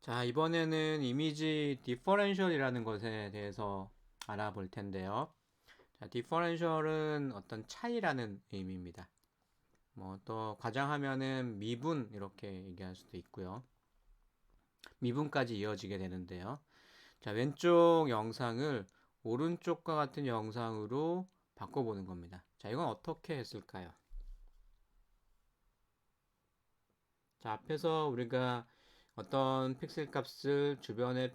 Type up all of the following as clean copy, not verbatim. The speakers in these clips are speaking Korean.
자, 이번에는 이미지 디퍼런셜이라는 것에 대해서 알아볼 텐데요. 자, 디퍼런셜은 어떤 차이라는 의미입니다. 뭐 또 과장하면은 미분 이렇게 얘기할 수도 있고요. 미분까지 이어지게 되는데요. 자, 왼쪽 영상을 오른쪽과 같은 영상으로 바꿔보는 겁니다. 자, 이건 어떻게 했을까요? 자, 앞에서 우리가 어떤 픽셀 값을 주변의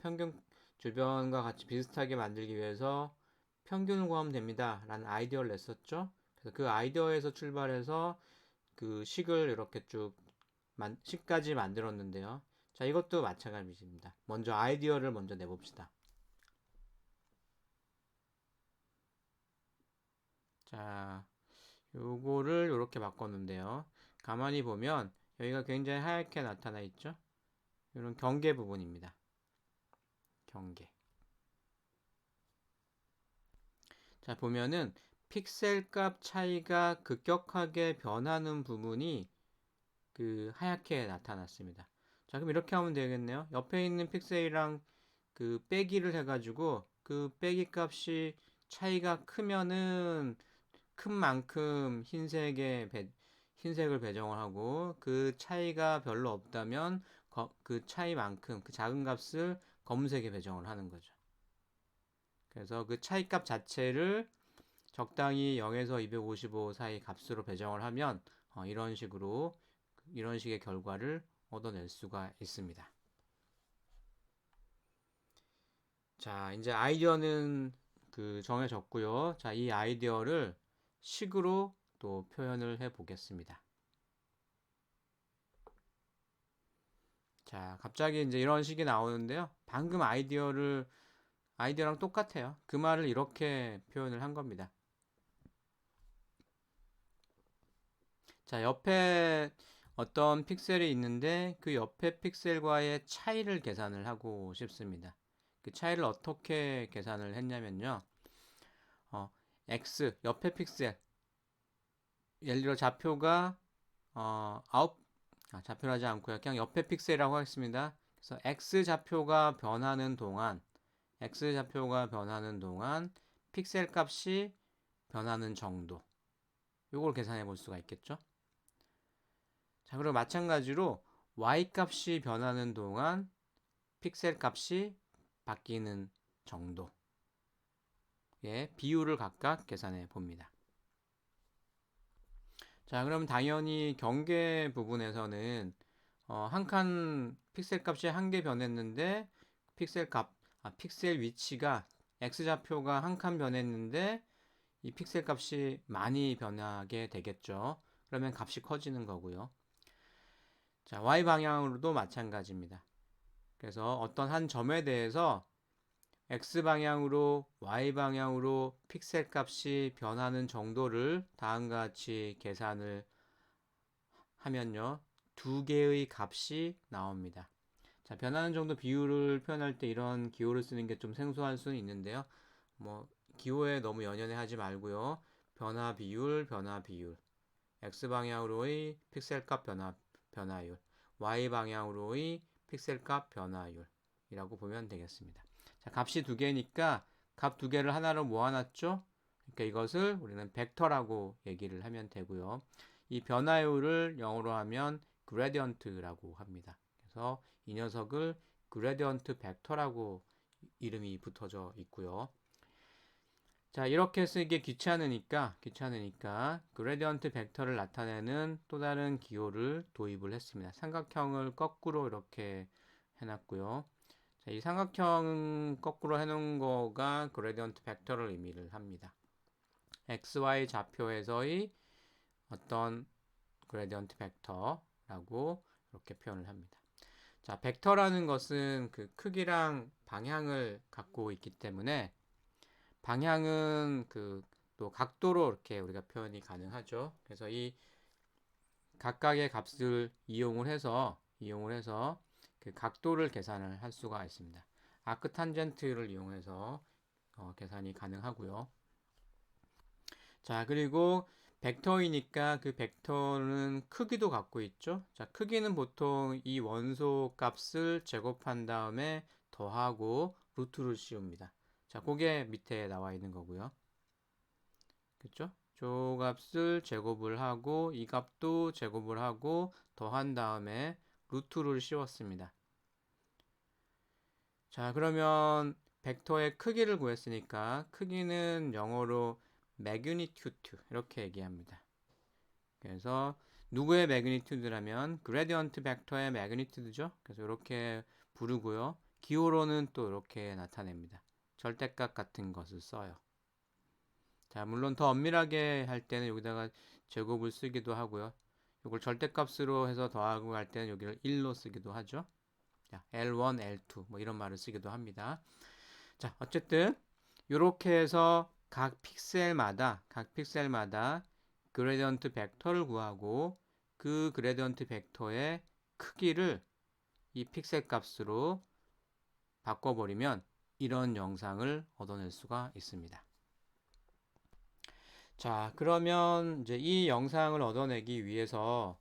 주변과 같이 비슷하게 만들기 위해서 평균을 구하면 됩니다. 라는 아이디어를 냈었죠. 그래서 그 아이디어에서 출발해서 그 식을 이렇게 식까지 만들었는데요. 자, 이것도 마찬가지입니다. 먼저 아이디어를 먼저 내봅시다. 자, 요거를 이렇게 바꿨는데요. 가만히 보면 여기가 굉장히 하얗게 나타나 있죠. 이런 경계 부분입니다. 경계. 자, 보면은 픽셀 값 차이가 급격하게 변하는 부분이 그 하얗게 나타났습니다. 자, 그럼 이렇게 하면 되겠네요. 옆에 있는 픽셀이랑 그 빼기를 해가지고 그 빼기 값이 차이가 크면은 큰 만큼 흰색을 배정을 하고 그 차이가 별로 없다면 그 차이만큼 그 작은 값을 검은색에 배정을 하는 거죠. 그래서 그 차이 값 자체를 적당히 0에서 255 사이 값으로 배정을 하면 이런 식의 결과를 얻어낼 수가 있습니다. 자, 이제 아이디어는 그 정해졌고요. 자, 이 아이디어를 식으로 또 표현을 해 보겠습니다. 자, 갑자기 이제 이런 식이 나오는데요. 방금 아이디어랑 똑같아요. 그 말을 이렇게 표현을 한 겁니다. 자, 옆에 어떤 픽셀이 있는데 그 옆에 픽셀과의 차이를 계산을 하고 싶습니다. 그 차이를 어떻게 계산을 했냐면요. 어, 옆에 픽셀. 예를 들어 좌표가, 어, 아홉, 좌표하지 않고요. 그냥 옆에 픽셀이라고 하겠습니다. 그래서 X 좌표가 변하는 동안 픽셀 값이 변하는 정도. 요걸 계산해 볼 수가 있겠죠. 자, 그리고 마찬가지로 y 값이 변하는 동안 픽셀 값이 바뀌는 정도의 비율을 각각 계산해 봅니다. 자, 그럼 당연히 경계 부분에서는 한 칸 픽셀 값이 한 개 변했는데 픽셀 위치가 x좌표가 한 칸 변했는데 이 픽셀 값이 많이 변하게 되겠죠. 그러면 값이 커지는 거고요. 자, y 방향으로도 마찬가지입니다. 그래서 어떤 한 점에 대해서 x 방향으로 y 방향으로 픽셀 값이 변하는 정도를 다음과 같이 계산을 하면요. 두 개의 값이 나옵니다. 자, 변하는 정도 비율을 표현할 때 이런 기호를 쓰는 게 좀 생소할 수는 있는데요. 뭐 기호에 너무 연연해 하지 말고요. 변화 비율. x 방향으로의 픽셀 값 변화율. y 방향으로의 픽셀 값 변화율이라고 보면 되겠습니다. 자, 값이 두 개니까 값 두 개를 하나로 모아놨죠? 그러니까 이것을 우리는 벡터라고 얘기를 하면 되고요. 이 변화율을 영어로 하면 gradient라고 합니다. 그래서 이 녀석을 gradient 벡터라고 이름이 붙어져 있고요. 자, 이렇게 쓰기 귀찮으니까 그레디언트 벡터를 나타내는 또 다른 기호를 도입을 했습니다. 삼각형을 거꾸로 이렇게 해놨고요. 자, 이 삼각형 거꾸로 해놓은 거가 그레디언트 벡터를 의미를 합니다. XY 좌표에서의 어떤 그레디언트 벡터라고 이렇게 표현을 합니다. 자, 벡터라는 것은 그 크기랑 방향을 갖고 있기 때문에 방향은 그 또 각도로 이렇게 우리가 표현이 가능하죠. 그래서 이 각각의 값을 이용을 해서 그 각도를 계산을 할 수가 있습니다. 아크 탄젠트를 이용해서 계산이 가능하고요. 자, 그리고 벡터이니까 그 벡터는 크기도 갖고 있죠. 자, 크기는 보통 이 원소 값을 제곱한 다음에 더하고 루트를 씌웁니다. 자, 그게 밑에 나와 있는 거고요. 그렇죠? 조 값을 제곱을 하고 이 값도 제곱을 하고 더한 다음에 루트를 씌웠습니다. 자, 그러면 벡터의 크기를 구했으니까 크기는 영어로 magnitude 이렇게 얘기합니다. 그래서 누구의 magnitude라면 그레디언트 벡터의 magnitude죠. 그래서 이렇게 부르고요. 기호로는 또 이렇게 나타냅니다. 절대값 같은 것을 써요. 자, 물론 더 엄밀하게 할 때는 여기다가 제곱을 쓰기도 하고요. 이걸 절대값으로 해서 더하고 할 때는 여기를 1로 쓰기도 하죠. 자, L1, L2 뭐 이런 말을 쓰기도 합니다. 자, 어쨌든 이렇게 해서 각 픽셀마다 그레디언트 벡터를 구하고 그 그레디언트 벡터의 크기를 이 픽셀 값으로 바꿔버리면 이런 영상을 얻어낼 수가 있습니다. 자, 그러면 이제 이 영상을 얻어내기 위해서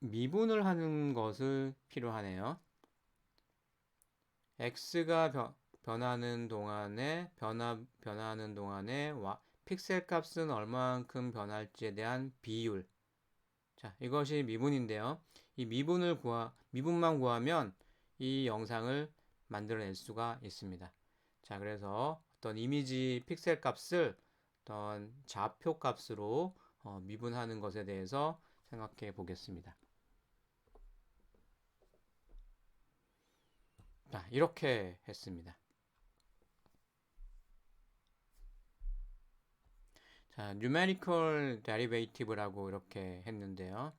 미분을 하는 것을 필요하네요. x가 변하는 동안에 픽셀 값은 얼마만큼 변할지에 대한 비율. 자, 이것이 미분인데요. 이 미분만 구하면 이 영상을 만들어낼 수가 있습니다. 자, 그래서 어떤 이미지 픽셀 값을 어떤 좌표 값으로 미분하는 것에 대해서 생각해 보겠습니다. 자, 이렇게 했습니다. 자, numerical derivative라고 이렇게 했는데요.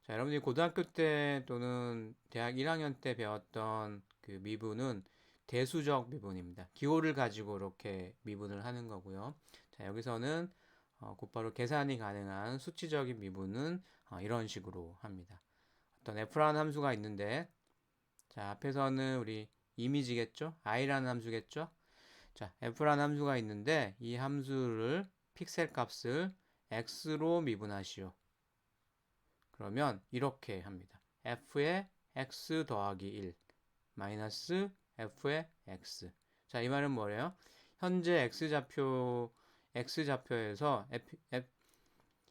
자, 여러분들이 고등학교 때 또는 대학 1학년 때 배웠던 그 미분은 대수적 미분입니다. 기호를 가지고 이렇게 미분을 하는 거고요. 자, 여기서는 곧바로 계산이 가능한 수치적인 미분은 이런 식으로 합니다. 어떤 f라는 함수가 있는데, 자, 앞에서는 우리 이미지겠죠? i라는 함수겠죠? 자, f라는 함수가 있는데 이 함수를 픽셀 값을 x로 미분하시오. 그러면 이렇게 합니다. f의 x 더하기 1 마이너스 f의 x. 자, 이 말은 뭐래요? 현재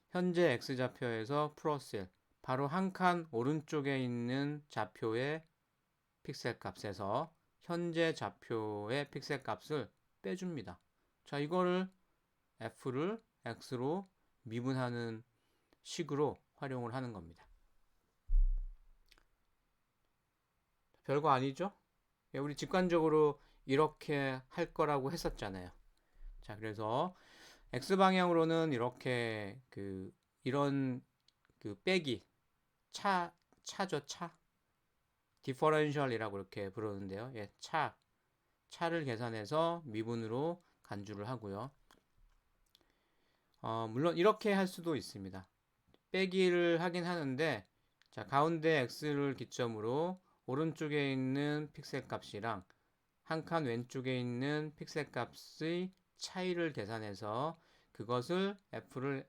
현재 x좌표에서 플러스 1 바로 한 칸 오른쪽에 있는 좌표의 픽셀 값에서 현재 좌표의 픽셀 값을 빼줍니다. 자, 이거를 f를 x로 미분하는 식으로 활용을 하는 겁니다. 별거 아니죠? 우리 직관적으로 이렇게 할 거라고 했었잖아요. 자, 그래서 x방향으로는 이렇게 이런 빼기 차죠, 차. 디퍼런셜이라고 이렇게 부르는데요. 예, 차를 계산해서 미분으로 간주를 하고요. 물론 이렇게 할 수도 있습니다. 빼기를 하긴 하는데, 자, 가운데 x를 기점으로 오른쪽에 있는 픽셀 값이랑 한 칸 왼쪽에 있는 픽셀 값의 차이를 계산해서 그것을 f를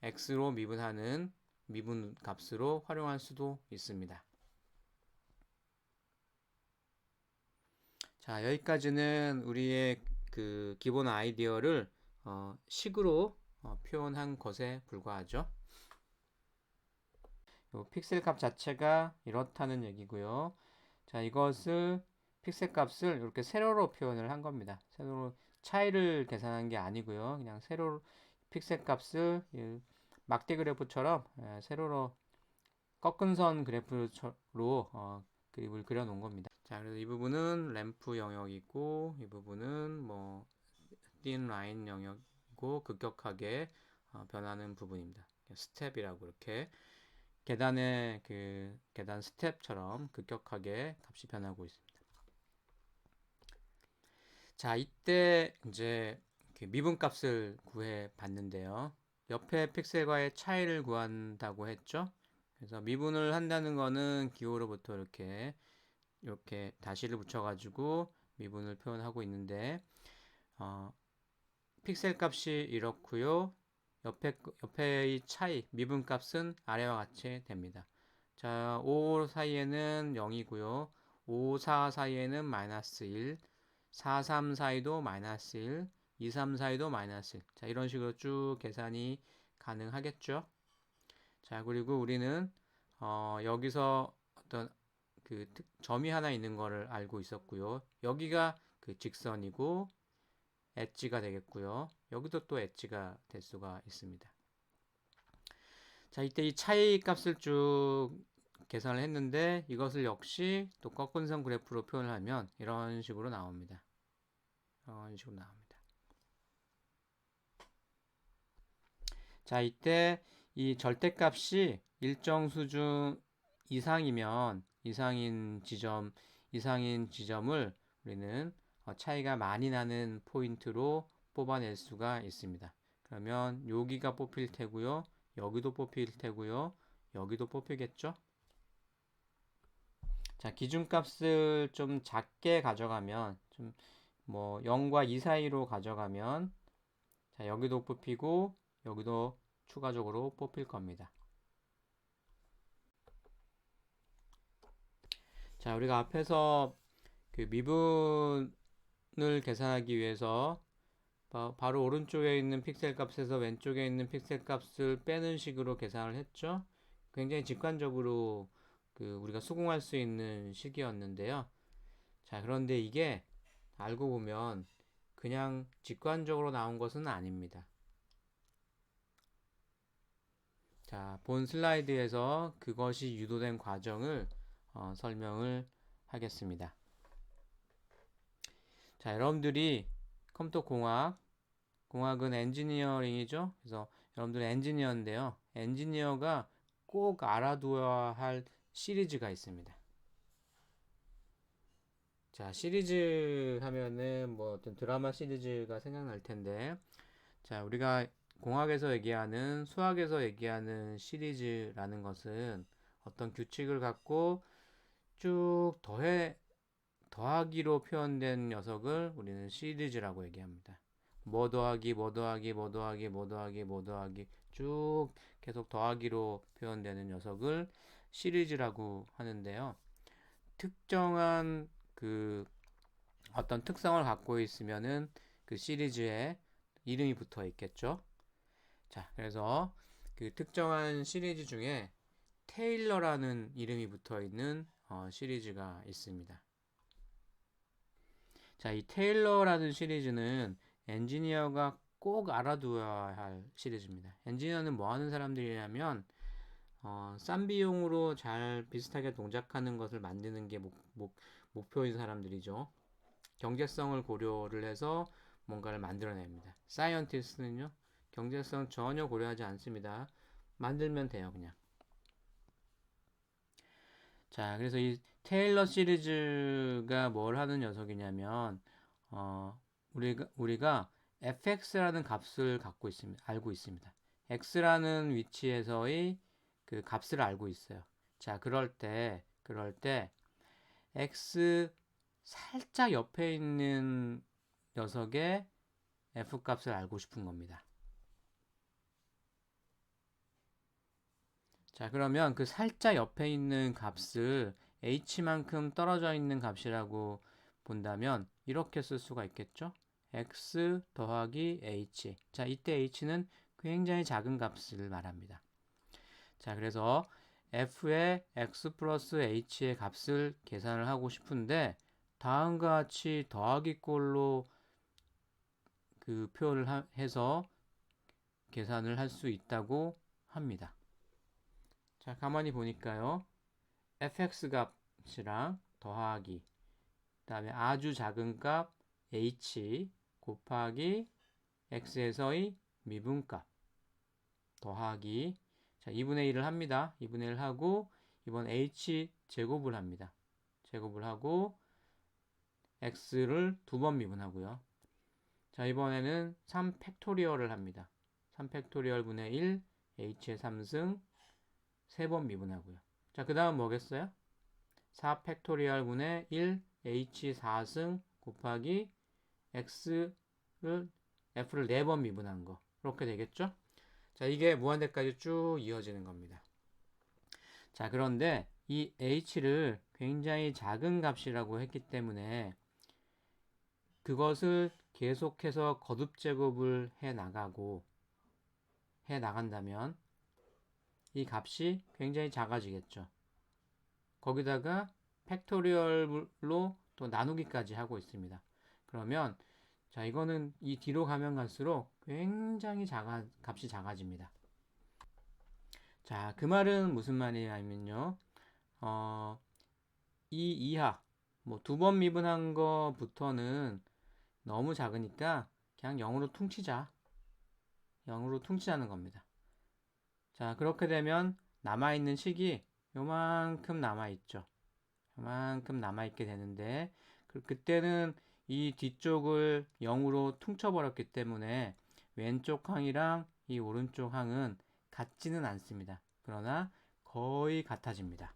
x로 미분하는 미분 값으로 활용할 수도 있습니다. 자, 여기까지는 우리의 그 기본 아이디어를 식으로 표현한 것에 불과하죠. 요 픽셀 값 자체가 이렇다는 얘기고요. 자, 이것을 픽셀 값을 이렇게 세로로 표현을 한 겁니다. 세로로 차이를 계산한 게 아니고요. 그냥 세로로 픽셀 값을 막대 그래프처럼 세로로 꺾은 선 그래프로 그림을 그려 놓은 겁니다. 자, 그래서 이 부분은 램프 영역이고 이 부분은 뭐 띤 라인 영역이고 급격하게 변하는 부분입니다. 스텝이라고 이렇게 계단의 계단 스텝처럼 급격하게 값이 변하고 있습니다. 자, 이때 이제 미분 값을 구해 봤는데요. 옆에 픽셀과의 차이를 구한다고 했죠. 그래서 미분을 한다는 거는 기호로부터 이렇게 다시를 붙여가지고 미분을 표현하고 있는데 픽셀 값이 이렇고요. 옆에의 차이, 미분값은 아래와 같이 됩니다. 자, 5 사이에는 0이고요. 5, 4 사이에는 마이너스 1, 4, 3 사이도 마이너스 1, 2, 3 사이도 마이너스 1. 자, 이런 식으로 쭉 계산이 가능하겠죠. 자, 그리고 우리는 여기서 어떤 그 점이 하나 있는 거를 알고 있었고요. 여기가 그 직선이고 엣지가 되겠고요. 여기도 또 엣지가 될 수가 있습니다. 자, 이때 이 차이 값을 쭉 계산을 했는데 이것을 역시 또 꺾은선 그래프로 표현을 하면 이런 식으로 나옵니다. 이런 식으로 나옵니다. 자, 이때 이 절대값이 일정 수준 이상인 지점을 우리는 차이가 많이 나는 포인트로 뽑아낼 수가 있습니다. 그러면 여기가 뽑힐 테고요. 여기도 뽑힐 테고요. 여기도 뽑히겠죠? 자, 기준값을 좀 작게 가져가면 좀 뭐 0과 2 사이로 가져가면 자, 여기도 뽑히고 여기도 추가적으로 뽑힐 겁니다. 자, 우리가 앞에서 그 미분을 계산하기 위해서 바로 오른쪽에 있는 픽셀 값에서 왼쪽에 있는 픽셀 값을 빼는 식으로 계산을 했죠. 굉장히 직관적으로 우리가 수긍할 수 있는 식이었는데요. 자, 그런데 이게 알고 보면 그냥 직관적으로 나온 것은 아닙니다. 자, 본 슬라이드에서 그것이 유도된 과정을 설명을 하겠습니다. 자, 여러분들이 컴퓨터 공학은 엔지니어링이죠. 그래서 여러분들은 엔지니어인데요. 엔지니어가 꼭 알아두어야 할 시리즈가 있습니다. 자, 시리즈 하면은 뭐 어떤 드라마 시리즈가 생각날 텐데, 자, 우리가 공학에서 얘기하는, 수학에서 얘기하는 시리즈라는 것은 어떤 규칙을 갖고 쭉 더하기로 표현된 녀석을 우리는 시리즈라고 얘기합니다. 뭐 더하기, 뭐 더하기, 뭐 더하기, 뭐 더하기, 뭐 더하기 쭉 계속 더하기로 표현되는 녀석을 시리즈라고 하는데요. 특정한 어떤 특성을 갖고 있으면은 그 시리즈에 이름이 붙어 있겠죠. 자, 그래서 그 특정한 시리즈 중에 테일러라는 이름이 붙어 있는 시리즈가 있습니다. 자, 이 테일러라는 시리즈는 엔지니어가 꼭 알아두어야 할 시리즈입니다. 엔지니어는 뭐 하는 사람들이냐면 싼 비용으로 잘 비슷하게 동작하는 것을 만드는 게 목표인 사람들이죠. 경제성을 고려를 해서 뭔가를 만들어냅니다. 사이언티스트는요, 경제성 전혀 고려하지 않습니다. 만들면 돼요, 그냥. 자, 그래서 이 테일러 시리즈가 뭘 하는 녀석이냐면, 우리가 fx라는 값을 알고 있습니다. x라는 위치에서의 그 값을 알고 있어요. 자, 그럴 때 x 살짝 옆에 있는 녀석의 f 값을 알고 싶은 겁니다. 자, 그러면 그 살짝 옆에 있는 값을 h만큼 떨어져 있는 값이라고 본다면 이렇게 쓸 수가 있겠죠? x 더하기 h. 자, 이때 h는 굉장히 작은 값을 말합니다. 자, 그래서 f의 x 플러스 h의 값을 계산을 하고 싶은데 다음과 같이 더하기 꼴로 그 표현을 해서 계산을 할 수 있다고 합니다. 자, 가만히 보니까요. fx 값이랑 더하기, 그 다음에 아주 작은 값 h 곱하기 x에서의 미분값 더하기, 자, 2분의 1을 합니다. 2분의 1 하고 이번 h 제곱을 합니다. 제곱을 하고 x를 두 번 미분하고요. 자, 이번에는 3팩토리얼을 합니다. 3팩토리얼 분의 1 h의 3승 3번 미분하고요. 자, 그 다음 뭐겠어요? 4팩토리얼 분의 1 h 4승 곱하기 x를 f를 4번 미분한 거 이렇게 되겠죠? 자, 이게 무한대까지 쭉 이어지는 겁니다. 자, 그런데 이 h를 굉장히 작은 값이라고 했기 때문에 그것을 계속해서 거듭 제곱을 해 나간다면 이 값이 굉장히 작아지겠죠. 거기다가 팩토리얼로 또 나누기까지 하고 있습니다. 그러면 자, 이거는 이 뒤로 가면 갈수록 굉장히 값이 작아집니다. 자, 그 말은 무슨 말이냐면요. 이 이하, 뭐 두 번 미분한 거부터는 너무 작으니까 그냥 0으로 퉁치자. 0으로 퉁치자는 겁니다. 자, 그렇게 되면 남아있는 식이 요만큼 남아있죠. 요만큼 남아있게 되는데, 그때는 이 뒤쪽을 0으로 퉁쳐버렸기 때문에 왼쪽 항이랑 이 오른쪽 항은 같지는 않습니다. 그러나 거의 같아집니다.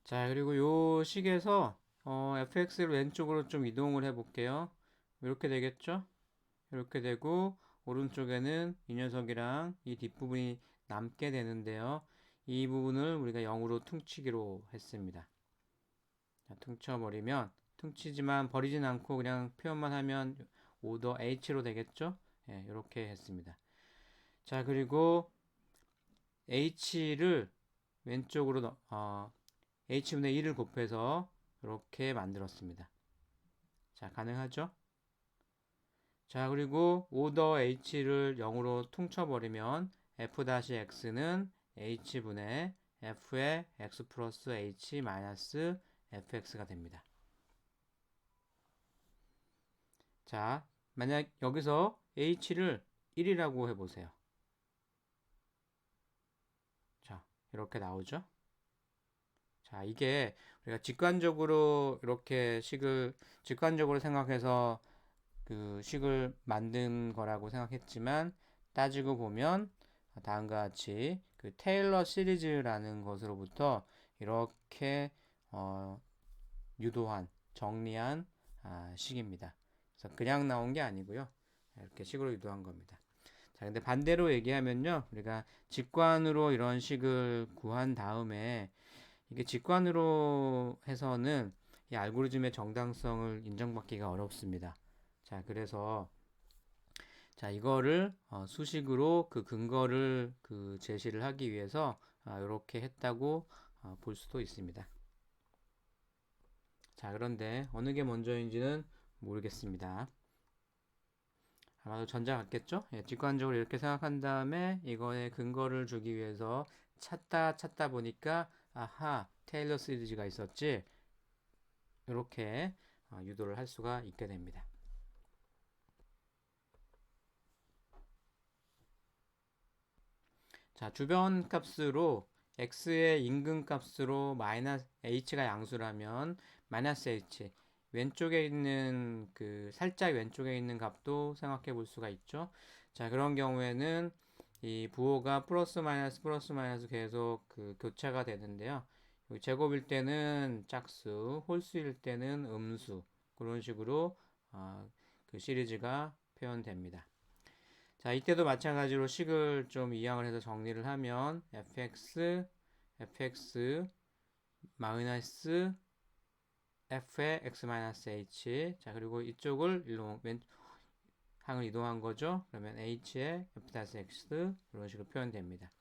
자, 그리고 요 식에서 fx를 왼쪽으로 좀 이동을 해 볼게요. 이렇게 되겠죠? 이렇게 되고 오른쪽에는 이 녀석이랑 이 뒷부분이 남게 되는데요. 이 부분을 우리가 0으로 퉁치기로 했습니다. 자, 퉁쳐버리면 퉁치지만 버리진 않고 그냥 표현만 하면 오더 h로 되겠죠? 예, 이렇게 했습니다. 자, 그리고 h를 왼쪽으로 h분의 1을 곱해서 이렇게 만들었습니다. 자, 가능하죠? 자, 그리고 오더 h를 0으로 퉁쳐버리면 f-x는 h분의 f의 x 플러스 h 마이너스 fx가 됩니다. 자, 만약 여기서 h를 1이라고 해보세요. 자, 이렇게 나오죠? 자, 이게 우리가 직관적으로 이렇게 직관적으로 생각해서 그 식을 만든 거라고 생각했지만 따지고 보면 다음과 같이 그 테일러 시리즈라는 것으로부터 이렇게 유도한 정리한 식입니다. 그래서 그냥 나온 게 아니고요. 이렇게 식으로 유도한 겁니다. 자, 근데 반대로 얘기하면요. 우리가 직관으로 이런 식을 구한 다음에 이게 직관으로 해서는 이 알고리즘의 정당성을 인정받기가 어렵습니다. 자, 그래서 자, 이거를 수식으로 그 근거를 그 제시를 하기 위해서 이렇게 했다고 볼 수도 있습니다. 자, 그런데 어느 게 먼저인지는 모르겠습니다. 아마도 전자 같겠죠? 예, 직관적으로 이렇게 생각한 다음에 이거에 근거를 주기 위해서 찾다 보니까 아하, 테일러 시리즈가 있었지. 이렇게 유도를 할 수가 있게 됩니다. 자, 주변 값으로 x의 인근 값으로 마이너스 h가 양수라면 마이너스 h 왼쪽에 있는 그 살짝 왼쪽에 있는 값도 생각해 볼 수가 있죠. 자, 그런 경우에는 이 부호가 플러스 마이너스 계속 그 교차가 되는데요. 제곱일 때는 짝수, 홀수일 때는 음수 그런 식으로 그 시리즈가 표현됩니다. 자, 이때도 마찬가지로 식을 좀 이항을 해서 정리를 하면 fx 마이너스 f의 x 마이너스 h 자, 그리고 이쪽을 항을 이동한 거죠. 그러면 h의 f-x 이런 식으로 표현됩니다.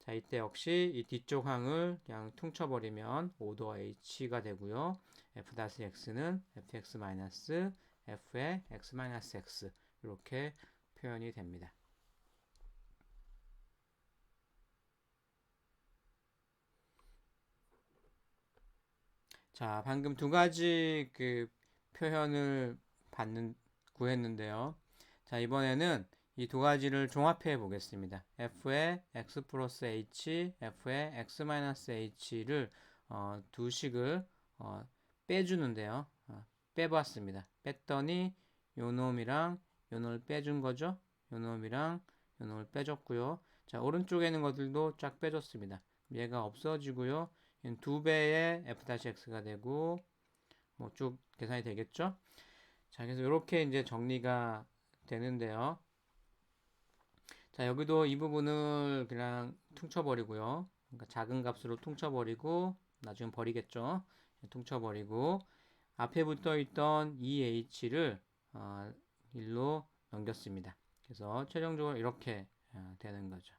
자, 이때 역시 이 뒤쪽 항을 그냥 퉁쳐버리면 오더 h가 되고요. f-x는 fx 마이너스 f의 x 마이너스 x 이렇게 표현이 됩니다. 자, 방금 두 가지 그 표현을 구했는데요. 자, 이번에는 이 두 가지를 종합해 보겠습니다. f의 x 플러스 h, f의 x 마이너스 h를 두 식을 빼주는데요. 빼봤습니다. 뺐더니 요 놈이랑 요 놈을 빼준 거죠. 요 놈이랑 요 놈을 빼줬고요. 자, 오른쪽에 있는 것들도 쫙 빼줬습니다. 얘가 없어지고요. 두 배의 f-x가 되고 뭐 쭉 계산이 되겠죠? 자, 그래서 이렇게 이제 정리가 되는데요. 자, 여기도 이 부분을 그냥 퉁쳐버리고요. 그러니까 작은 값으로 퉁쳐버리고, 나중에 버리겠죠. 퉁쳐버리고, 앞에 붙어 있던 EH를 어, 1로 넘겼습니다. 그래서 최종적으로 이렇게 되는 거죠.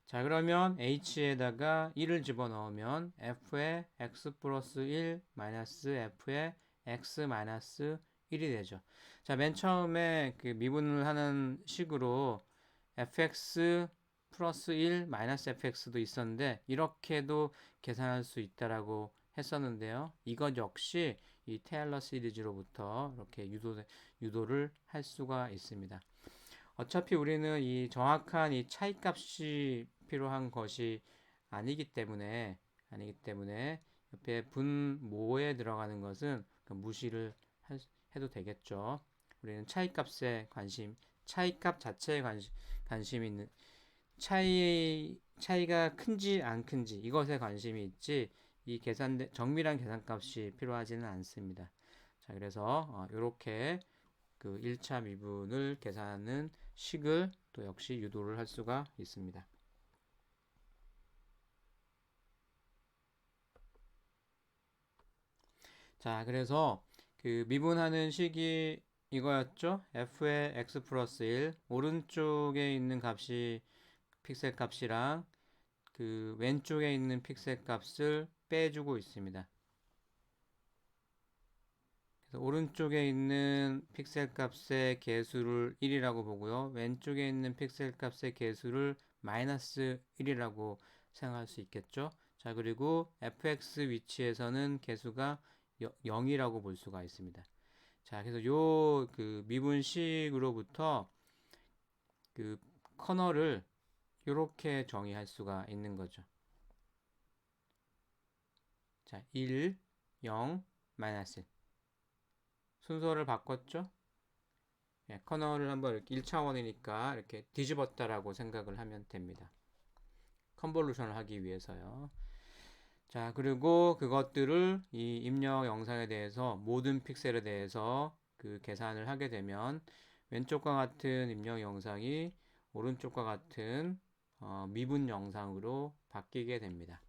자, 그러면 h에다가 1을 집어넣으면 f의 x 플러스 1 마이너스 f의 x 마이너스 1이 되죠. 자, 맨 처음에 그 미분을 하는 식으로 fx 플러스 1 마이너스 fx도 있었는데 이렇게도 계산할 수 있다라고 했었는데요. 이것 역시 이 테일러 시리즈로부터 이렇게 유도를 할 수가 있습니다. 어차피 우리는 이 정확한 이 차이값이 필요한 것이 아니기 때문에 옆에 분모에 들어가는 것은 무시를 해도 되겠죠. 우리는 차이값 자체에 관심이 있는 차이가 큰지 안 큰지 이것에 관심이 있지 이 정밀한 계산값이 필요하지는 않습니다. 자, 그래서 이렇게 그 1차 미분을 계산하는 식을 또 역시 유도를 할 수가 있습니다. 자, 그래서 그 미분하는 식이 이거였죠? f의 x 플러스 1 오른쪽에 있는 값이 픽셀 값이랑 그 왼쪽에 있는 픽셀 값을 빼주고 있습니다. 그래서 오른쪽에 있는 픽셀 값의 개수를 1이라고 보고요. 왼쪽에 있는 픽셀 값의 개수를 마이너스 1이라고 생각할 수 있겠죠. 자, 그리고 fx 위치에서는 개수가 0이라고 볼 수가 있습니다. 자, 그래서 요 그 미분식으로부터 그 커널을 이렇게 정의할 수가 있는 거죠. 자, 1, 0, 마이너스 1. 순서를 바꿨죠? 커널을 한번 이렇게 1차원이니까 이렇게 뒤집었다라고 생각을 하면 됩니다. 컨볼루션을 하기 위해서요. 자, 그리고 그것들을 이 입력 영상에 대해서 모든 픽셀에 대해서 그 계산을 하게 되면 왼쪽과 같은 입력 영상이 오른쪽과 같은 미분 영상으로 바뀌게 됩니다.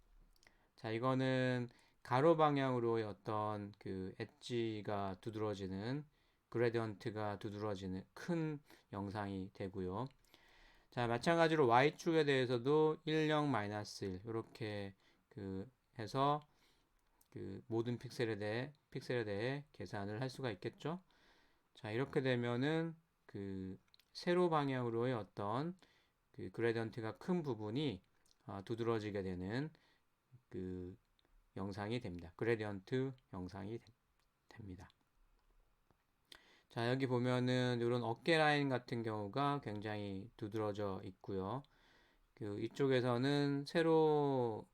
자, 이거는 가로 방향으로의 어떤 그 엣지가 두드러지는 그레디언트가 두드러지는 큰 영상이 되고요. 자, 마찬가지로 y축에 대해서도 1, 0, 마이너스 1 이렇게 그 해서 그 모든 픽셀에 대해 계산을 할 수가 있겠죠. 자, 이렇게 되면은 그 세로 방향으로의 어떤 그 그레디언트가 큰 부분이 두드러지게 되는 그 영상이 됩니다. 그레디언트 영상이 됩니다. 자, 여기 보면은 이런 어깨 라인 같은 경우가 굉장히 두드러져 있고요. 그 이쪽에서는 세로선,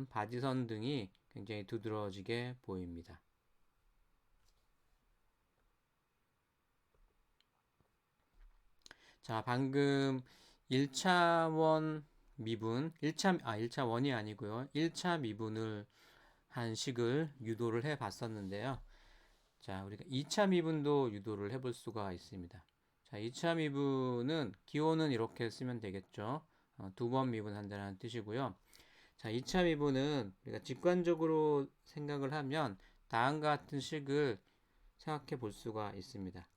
바지선 등이 굉장히 두드러지게 보입니다. 자, 방금 1차원 미분, 1차원이 아니고요. 1차 미분을 한 식을 유도를 해 봤었는데요. 자, 우리가 2차 미분도 유도를 해볼 수가 있습니다. 자, 2차 미분은 기호는 이렇게 쓰면 되겠죠. 두 번 미분한다는 뜻이고요. 자, 2차 미분은 우리가 직관적으로 생각을 하면 다음과 같은 식을 생각해 볼 수가 있습니다.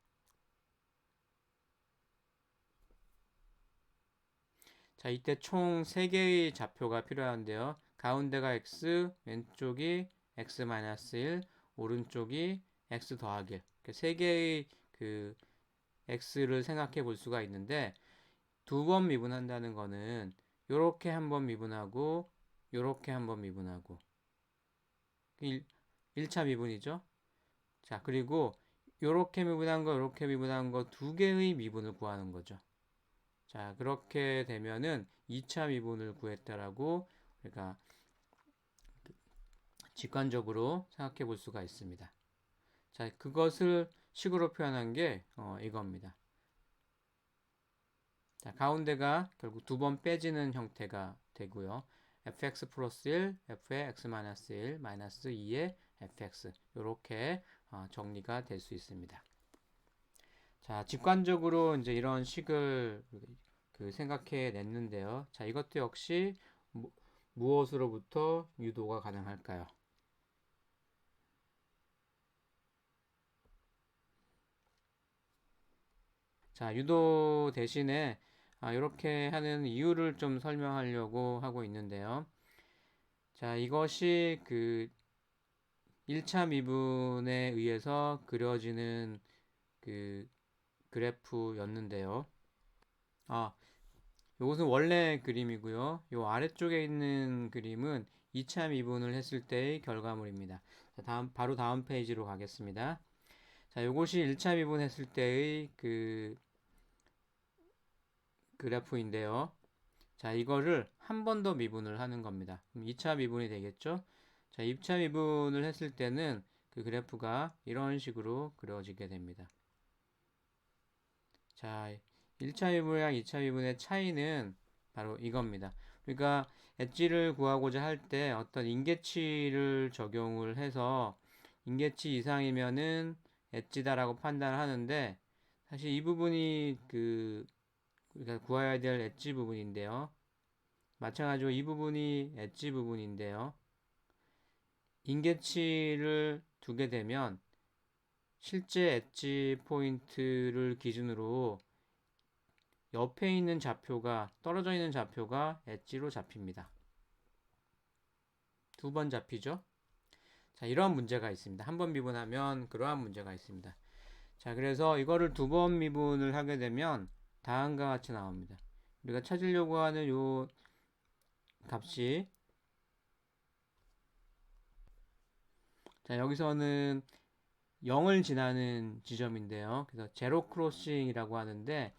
자, 이때 총 3개의 좌표가 필요한데요. 가운데가 x, 왼쪽이 x-1, 오른쪽이 x 더하기 1. 3개의 그 x를 생각해 볼 수가 있는데 두 번 미분한다는 거는 요렇게 한 번 미분하고 요렇게 한 번 미분하고 1차 미분이죠. 자, 그리고 요렇게 미분한 거 요렇게 미분한 거 두 개의 미분을 구하는 거죠. 자, 그렇게 되면은 2차 미분을 구했다라고 우리가 직관적으로 생각해 볼 수가 있습니다. 자, 그것을 식으로 표현한 게 이겁니다. 자, 가운데가 결국 두 번 빼지는 형태가 되고요. fx 플러스 1, f의 x-1, 마이너스 2의 fx 이렇게 정리가 될 수 있습니다. 자, 직관적으로 이제 이런 식을 생각해 냈는데요. 자, 이것도 역시 무엇으로부터 유도가 가능할까요? 자, 유도 대신에 이렇게 하는 이유를 좀 설명하려고 하고 있는데요. 자, 이것이 1차 미분에 의해서 그려지는 그 그래프였는데요. 아, 이것은 원래 그림이고요. 이 아래쪽에 있는 그림은 2차 미분을 했을 때의 결과물입니다. 자, 바로 다음 페이지로 가겠습니다. 자, 이것이 1차 미분했을 때의 그래프인데요. 자, 이거를 한 번 더 미분을 하는 겁니다. 그럼 2차 미분이 되겠죠? 자, 2차 미분을 했을 때는 그 그래프가 이런 식으로 그려지게 됩니다. 자, 1차 미분이랑 2차 미분의 차이는 바로 이겁니다. 그러니까 엣지를 구하고자 할 때 어떤 인계치를 적용을 해서 인계치 이상이면은 엣지다라고 판단을 하는데 사실 이 부분이 우리가 구해야 될 엣지 부분인데요. 마찬가지로 이 부분이 엣지 부분인데요. 인계치를 두게 되면 실제 엣지 포인트를 기준으로 옆에 있는 좌표가 떨어져 있는 좌표가 엣지로 잡힙니다. 두 번 잡히죠? 자, 이러한 문제가 있습니다. 한 번 미분하면 그러한 문제가 있습니다. 자, 그래서 이거를 두 번 미분을 하게 되면 다음과 같이 나옵니다. 우리가 찾으려고 하는 요 값이 자, 여기서는 0을 지나는 지점인데요. 그래서 제로 크로싱이라고 하는데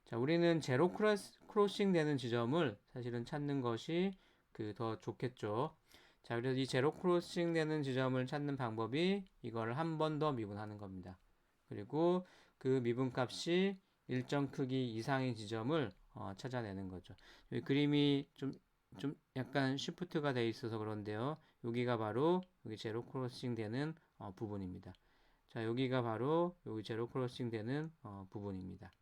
자, 우리는 제로 크로싱 되는 지점을 사실은 찾는 것이 더 좋겠죠. 자, 그래서 이 제로 크로싱 되는 지점을 찾는 방법이 이거를 한 번 더 미분하는 겁니다. 그리고 그 미분 값이 일정 크기 이상의 지점을 찾아내는 거죠. 이 그림이 좀 약간 쉬프트가 돼 있어서 그런데요. 여기가 바로 여기 제로 크로싱 되는 부분입니다. 자, 여기가 바로 여기 제로 크로싱 되는 부분입니다.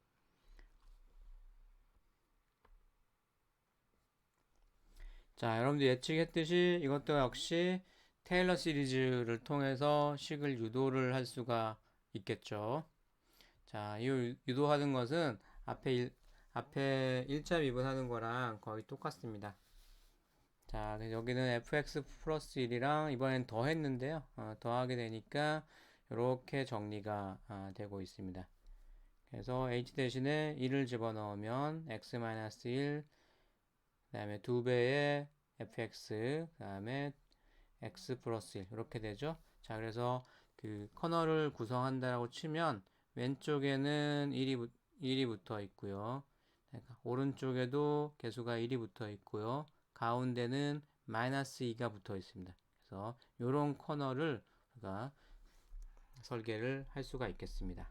자, 여러분들 예측했듯이 이것도 역시 테일러 시리즈를 통해서 식을 유도를 할 수가 있겠죠. 자, 이 유도하는 것은 앞에 1차 미분하는 거랑 거의 똑같습니다. 자, 여기는 fx 플러스 1이랑 이번엔 더했는데요. 더하게 되니까 이렇게 정리가 되고 있습니다. 그래서 h 대신에 1을 집어넣으면 x-1, 그 다음에 2배의 fx, 그 다음에 x 플러스 1 이렇게 되죠. 자, 그래서 커널을 구성한다라고 치면 왼쪽에는 1이 붙어 있고요. 그러니까 오른쪽에도 개수가 1이 붙어 있고요. 가운데는 마이너스 2가 붙어 있습니다. 그래서 이런 커널을 우리가 설계를 할 수가 있겠습니다.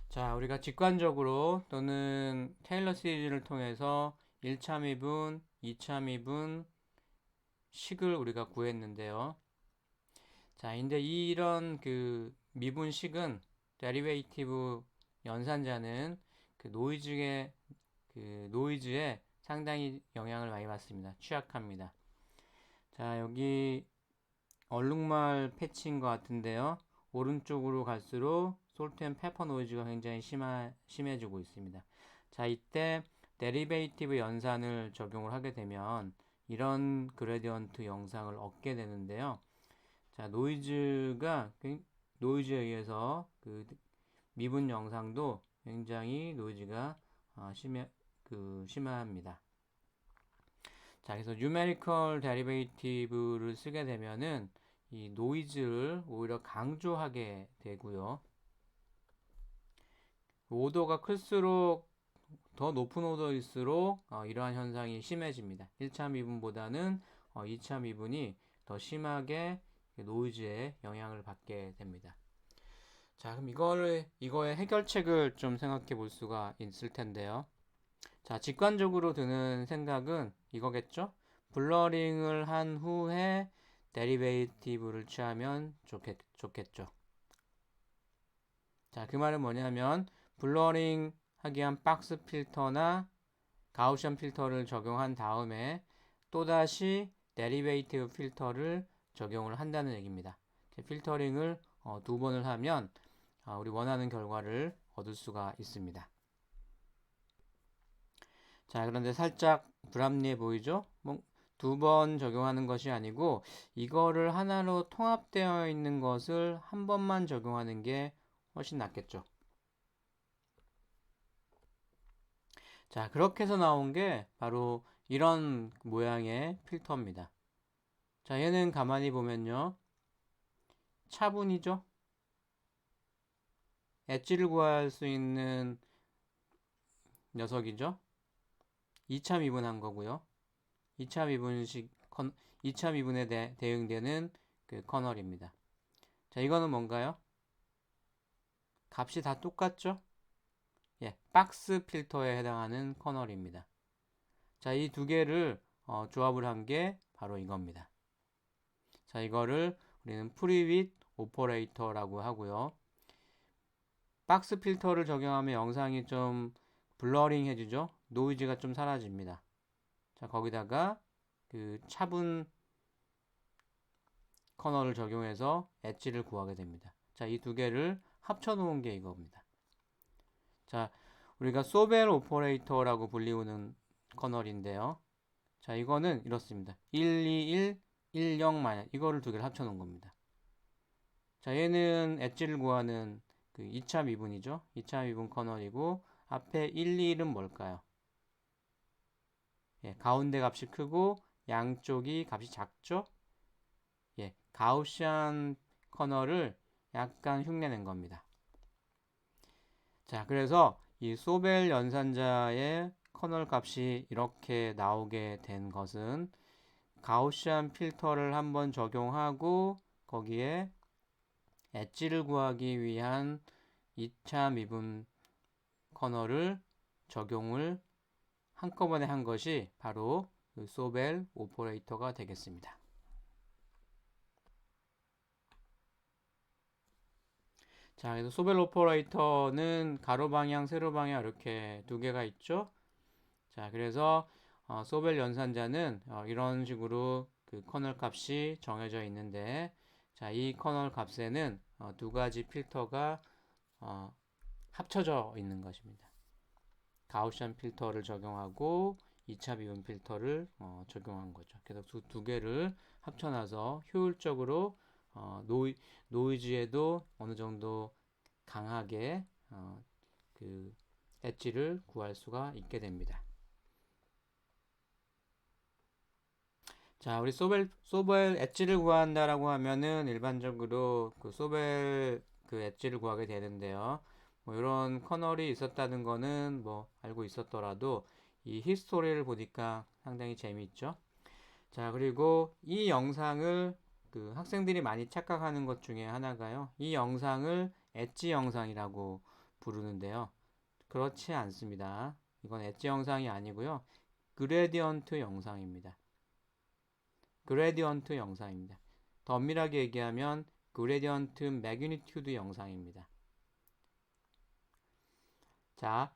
자, 우리가 직관적으로 또는 테일러 시리즈를 통해서 1차 미분, 2차 미분 식을 우리가 구했는데요. 자, 근데 이런 미분식은 데리베이티브 연산자는 노이즈에 상당히 영향을 많이 받습니다. 취약합니다. 자, 여기 얼룩말 패치인 것 같은데요. 오른쪽으로 갈수록 솔트 앤 페퍼 노이즈가 굉장히 심해지고 있습니다. 자, 이때 데리베이티브 연산을 적용을 하게 되면 이런 그레디언트 영상을 얻게 되는데요. 자, 노이즈에 의해서 미분 영상도 굉장히 노이즈가 심합니다. 자, 그래서 numerical derivative를 쓰게 되면은 이 노이즈를 오히려 강조하게 되고요. 오더가 클수록 더 높은 오더일수록 이러한 현상이 심해집니다. 1차 미분보다는 2차 미분이 더 심하게 노이즈에 영향을 받게 됩니다. 자, 그럼 이거의 해결책을 좀 생각해 볼 수가 있을 텐데요. 자, 직관적으로 드는 생각은 이거겠죠? 블러링을 한 후에 데리베이티브를 취하면 좋겠죠. 자, 그 말은 뭐냐면 블러링 하기 위한 박스 필터나 가우시안 필터를 적용한 다음에 또다시 데리베이티브 필터를 적용을 한다는 얘기입니다. 필터링을 두 번을 하면 우리 원하는 결과를 얻을 수가 있습니다. 자, 그런데 살짝 불합리해 보이죠? 두 번 적용하는 것이 아니고 이거를 하나로 통합되어 있는 것을 한 번만 적용하는 게 훨씬 낫겠죠. 자, 그렇게 해서 나온 게 바로 이런 모양의 필터입니다. 자, 얘는 가만히 보면요. 차분이죠? 엣지를 구할 수 있는 녀석이죠? 2차 미분한 거고요. 2차 미분에 대응되는 그 커널입니다. 자, 이거는 뭔가요? 값이 다 똑같죠? 예, 박스 필터에 해당하는 커널입니다. 자, 이 두 개를 조합을 한 게 바로 이겁니다. 자, 이거를 우리는 프리윗 오퍼레이터라고 하고요. 박스 필터를 적용하면 영상이 좀 블러링 해지죠? 노이즈가 좀 사라집니다. 자, 거기다가 그 차분 커널을 적용해서 엣지를 구하게 됩니다. 자, 이 두 개를 합쳐 놓은 게 이겁니다. 자, 우리가 소벨 오퍼레이터라고 불리우는 커널인데요. 자, 이거는 이렇습니다. 121, 10 마이너스 이거를 두 개를 합쳐 놓은 겁니다. 자, 얘는 엣지를 구하는 그 2차 미분이죠. 2차 미분 커널이고 앞에 1, 2는 뭘까요? 예, 가운데 값이 크고 양쪽이 값이 작죠? 예, 가우시안 커널을 약간 흉내낸 겁니다. 자, 그래서 이 소벨 연산자의 커널 값이 이렇게 나오게 된 것은 가우시안 필터를 한번 적용하고 거기에 엣지를 구하기 위한 2차 미분 커널을 적용을 한꺼번에 한 것이 바로 그 소벨 오퍼레이터가 되겠습니다. 자, 그래서 소벨 오퍼레이터는 가로 방향, 세로 방향 이렇게 두 개가 있죠. 자, 그래서 소벨 연산자는 이런 식으로 그 커널 값이 정해져 있는데, 자, 이 커널 값에는 두 가지 필터가 합쳐져 있는 것입니다. 가우시안 필터를 적용하고 2차 미분 필터를 적용한 거죠. 그래서 두 개를 합쳐놔서 효율적으로 노이즈에도 어느 정도 강하게 그 엣지를 구할 수가 있게 됩니다. 자, 우리 소벨 엣지를 구한다라고 하면은 일반적으로 그 소벨 그 엣지를 구하게 되는데요. 뭐 이런 커널이 있었다는 거는 뭐 알고 있었더라도 이 히스토리를 보니까 상당히 재미있죠. 자, 그리고 이 영상을 그 학생들이 많이 착각하는 것 중에 하나가요. 이 영상을 엣지 영상이라고 부르는데요. 그렇지 않습니다. 이건 엣지 영상이 아니고요. 그레디언트 영상입니다. 그레디언트 영상입니다. 더 엄밀하게 얘기하면 그레디언트 매그니튜드 영상입니다. 자,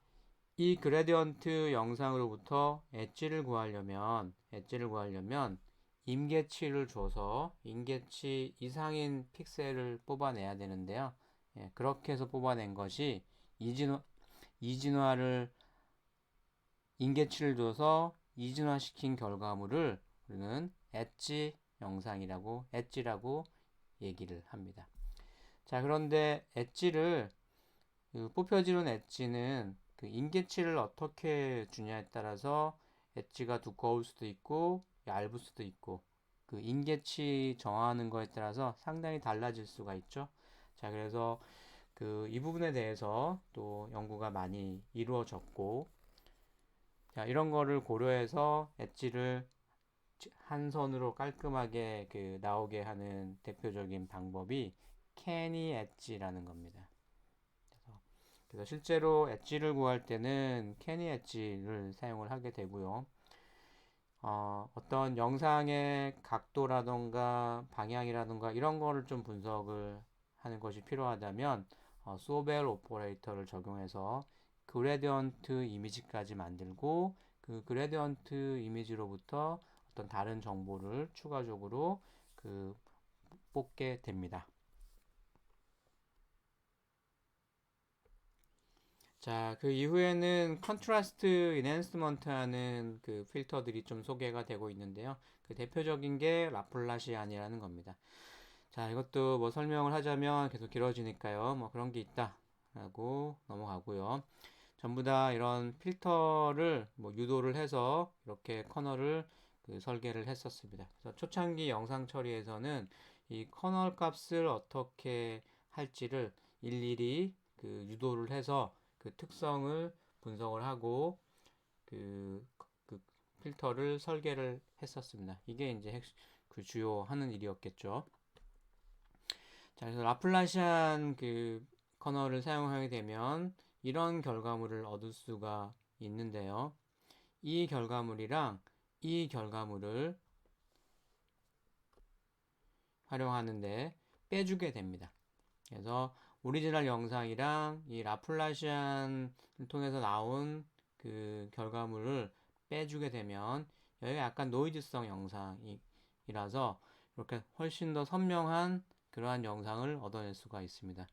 이 그레디언트 영상으로부터 엣지를 구하려면 임계치를 줘서 임계치 이상인 픽셀을 뽑아내야 되는데요. 예, 그렇게 해서 뽑아낸 것이 이진화를 임계치를 줘서 이진화시킨 결과물을 우리는 엣지라고 얘기를 합니다. 자, 그런데 엣지를 뽑혀지는 엣지는 그 임계치를 어떻게 주냐에 따라서 엣지가 두꺼울 수도 있고 얇을 수도 있고 그 임계치 정하는 거에 따라서 상당히 달라질 수가 있죠. 자, 그래서 그 이 부분에 대해서 또 연구가 많이 이루어졌고, 자, 이런 거를 고려해서 엣지를 한 선으로 깔끔하게 그 나오게 하는 대표적인 방법이 캐니 엣지라는 겁니다. 그래서 실제로 엣지를 구할 때는 캐니 엣지를 사용을 하게 되고요. 어떤 영상의 각도라던가 방향이라던가 이런 거를 좀 분석을 하는 것이 필요하다면 소벨 오퍼레이터를 적용해서 그레디언트 이미지까지 만들고 그 그레디언트 이미지로부터 어떤 다른 정보를 추가적으로 그 뽑게 됩니다. 자, 그 이후에는 컨트라스트 인핸스먼트 하는 그 필터들이 좀 소개가 되고 있는데요. 그 대표적인 게 라플라시안이라는 겁니다. 자, 이것도 뭐 설명을 하자면 계속 길어지니까요. 뭐 그런 게 있다. 라고 넘어가고요. 전부 다 이런 필터를 뭐 유도를 해서 이렇게 커널을 그 설계를 했었습니다. 그래서 초창기 영상 처리에서는 이 커널 값을 어떻게 할지를 일일이 그 유도를 해서 그 특성을 분석을 하고 그, 그 필터를 설계를 했었습니다. 이게 이제 그 주요 하는 일이었겠죠. 자, 그래서 라플라시안 그 커널을 사용하게 되면 이런 결과물을 얻을 수가 있는데요. 이 결과물이랑 이 결과물을 활용하는데 빼주게 됩니다. 그래서 오리지널 영상이랑 이 라플라시안을 통해서 나온 그 결과물을 빼주게 되면 여기가 약간 노이즈성 영상이라서 이렇게 훨씬 더 선명한 그러한 영상을 얻어낼 수가 있습니다.